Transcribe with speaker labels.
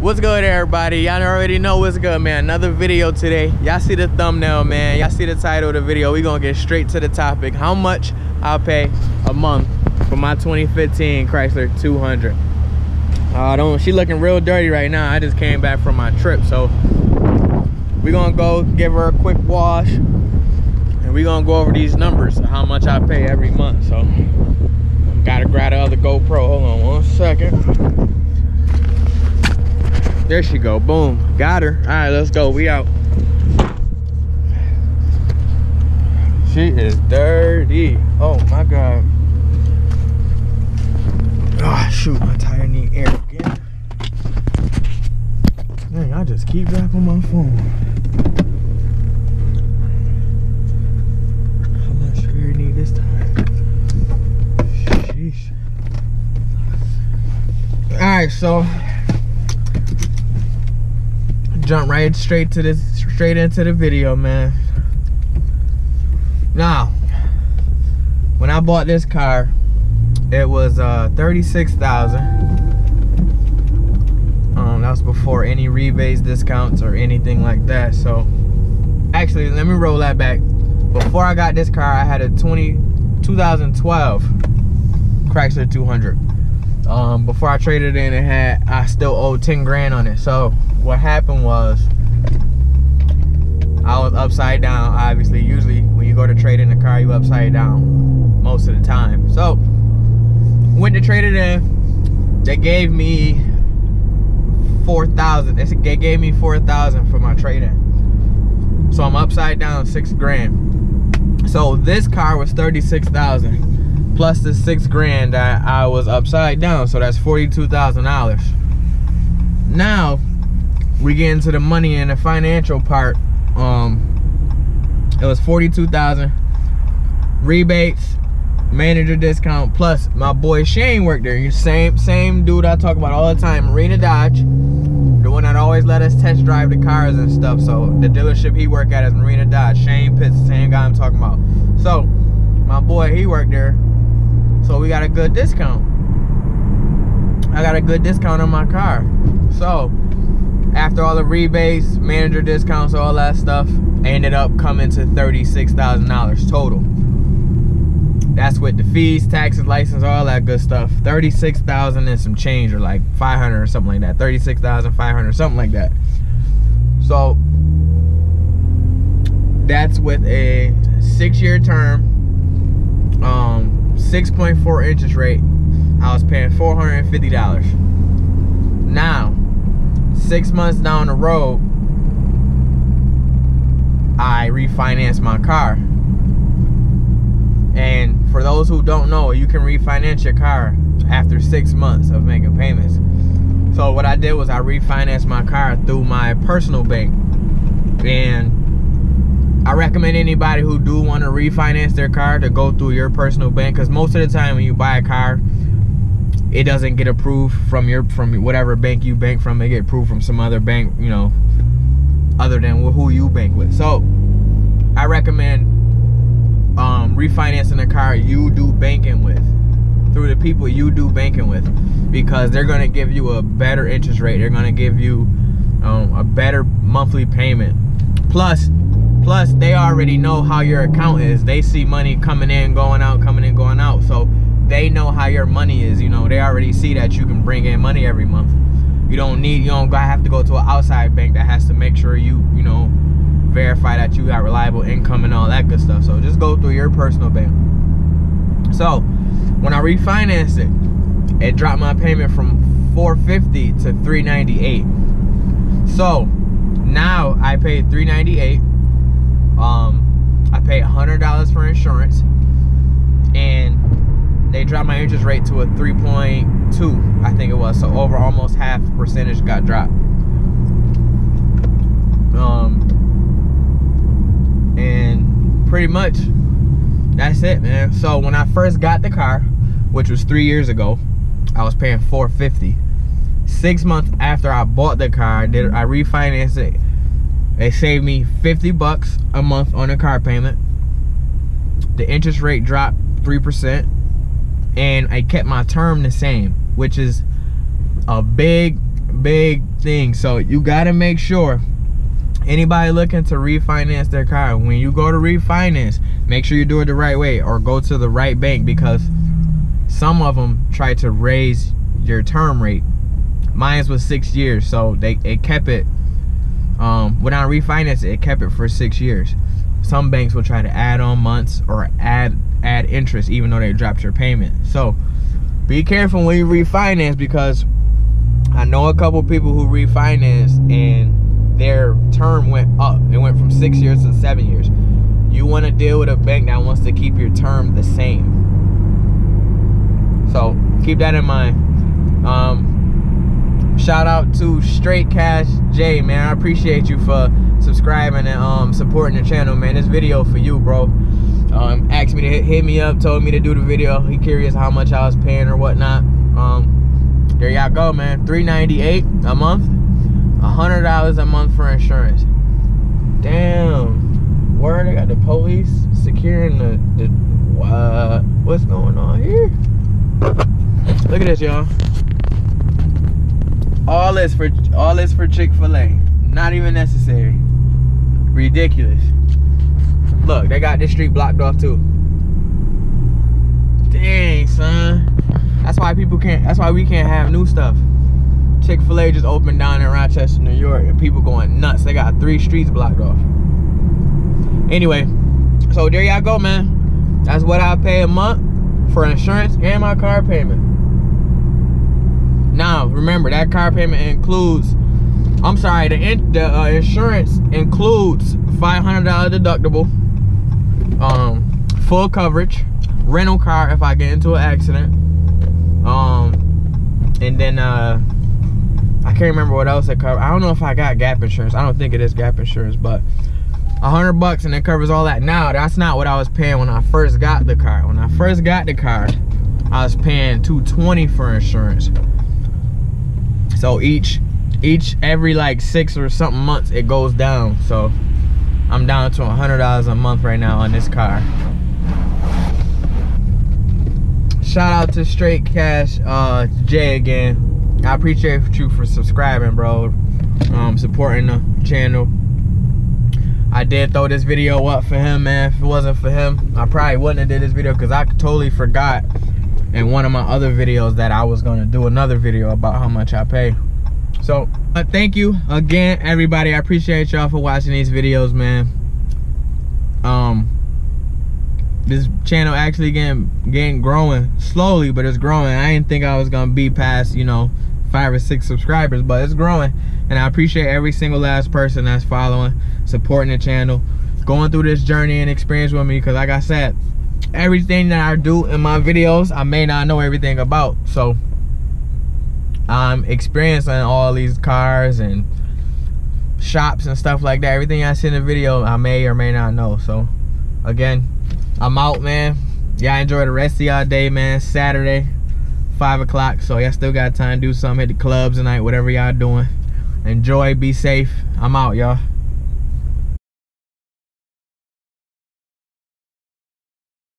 Speaker 1: What's good, everybody? Y'all already know what's good, man. Another video today. Y'all see the thumbnail, man. Y'all see the title of the video. We gonna get straight to the topic. How much I'll pay a month for my 2015 Chrysler 200. She looking real dirty right now. I just came back from my trip, so we gonna go give her a quick wash, and we gonna go over these numbers of how much I pay every month. So gotta grab the other GoPro. Hold on one second. There she go. Boom. Got her. All right, let's go. We out. She is dirty. Oh my God. Oh shoot, my tire need air again. Dang, I just keep dropping my phone. How much air need this time? Sheesh. All right, so jump right straight into the video, man. Now, when I bought this car, it was $36,000. That was before any rebates, discounts, or anything like that. So actually, let me roll that back. Before I got this car, I had a 2012 Chrysler 200. Before I traded in, I still owed 10 grand on it. So what happened was, I was upside down. Obviously, usually when you go to trade in the car, you upside down most of the time. So went to trade it in. They gave me $4,000. They gave me $4,000 for my trade-in. So I'm upside down 6 grand. So this car was $36,000 plus the 6 grand that I was upside down. So that's $42,000. Now we get into the money and the financial part. It was $42,000 rebates, manager discount, plus my boy Shane worked there. Same dude I talk about all the time, Marina Dodge, the one that always let us test drive the cars and stuff. So the dealership he worked at is Marina Dodge. Shane Pitts, the same guy I'm talking about. So my boy, he worked there, so we got a good discount. I got a good discount on my car. So after all the rebates, manager discounts, all that stuff, I ended up coming to $36,000 total. That's with the fees, taxes, license, all that good stuff. $36,000 and some change, or like 500 or something like that. 36,500, something like that. So that's with a 6-year term, 6.4 interest rate. I was paying $450. Now, 6 months down the road, I refinanced my car. And for those who don't know, you can refinance your car after 6 months of making payments. So what I did was I refinanced my car through my personal bank. And I recommend anybody who do want to refinance their car to go through your personal bank, because most of the time when you buy a car, it doesn't get approved from whatever bank you bank from. It get approved from some other bank, you know, other than who you bank with. So I recommend refinancing a car you do banking with through the people you do banking with, because they're going to give you a better interest rate. They're going to give you a better monthly payment. Plus they already know how your account is. They see money coming in, going out, coming in, going out. So they know how your money is. You know, they already see that you can bring in money every month. You don't have to go to an outside bank that has to make sure you know, verify that you got reliable income and all that good stuff. So just go through your personal bank. So when I refinanced it dropped my payment from $450 to $398. So now I paid $398. I paid $100 for insurance, and they dropped my interest rate to a 3.2, I think it was. So over almost half percentage got dropped. And pretty much that's it, man. So when I first got the car, which was 3 years ago, I was paying $450. 6 months after I bought the car, I refinanced it. They saved me $50 a month on the car payment. The interest rate dropped 3%, and I kept my term the same, which is a big big thing. So you gotta make sure, anybody looking to refinance their car, when you go to refinance, make sure you do it the right way or go to the right bank, because some of them try to raise your term rate. Mine was 6 years, so it kept it, when I refinanced it kept it for 6 years. Some banks will try to add on months or add interest even though they dropped your payment. So be careful when you refinance, because I know a couple people who refinanced and their term went up. It went from 6 years to 7 years. You want to deal with a bank that wants to keep your term the same. So keep that in mind. Shout out to Straight Cash J, man. I appreciate you for subscribing and supporting the channel, man. This video for you, bro. Asked me to hit me up, told me to do the video. He curious how much I was paying or whatnot. There y'all go, man. $398 a month, $100 a month for insurance. Damn. Where they got the police securing the what's going on here? Look at this, y'all. All this for Chick-fil-A. Not even necessary. Ridiculous. Look, they got this street blocked off too. Dang, son. That's why we can't have new stuff. Chick-fil-A just opened down in Rochester, New York, and people going nuts. They got 3 streets blocked off. Anyway, so there y'all go, man. That's what I pay a month for insurance and my car payment. Now, remember, that car payment includes, I'm sorry, the insurance includes $500 deductible, full coverage, rental car if I get into an accident, and then I can't remember what else it covers. I don't know if I got gap insurance. I don't think it is gap insurance, but $100 and it covers all that. Now, that's not what I was paying when I first got the car. When I first got the car, I was paying $220 for insurance. So every like 6 or something months it goes down. So I'm down to $100 a month right now on this car. Shout out to Straight Cash J again. I appreciate you for subscribing, bro. Supporting the channel. I did throw this video up for him, man. If it wasn't for him, I probably wouldn't have did this video, because I totally forgot in one of my other videos that I was gonna do another video about how much I pay. So thank you again, everybody. I appreciate y'all for watching these videos, man. This channel actually getting growing slowly, but it's growing. I didn't think I was gonna be past, you know, 5 or 6 subscribers, but it's growing, and I appreciate every single last person that's following, supporting the channel, going through this journey and experience with me, because like I said, everything that I do in my videos I may not know everything about. So I'm experiencing all these cars and shops and stuff like that. Everything I see in the video I may or may not know. So again, I'm out, man. Y'all enjoy the rest of y'all day, man. Saturday, 5 o'clock, so y'all still got time to do something, hit the clubs tonight, whatever y'all doing. Enjoy, be safe. I'm out, y'all.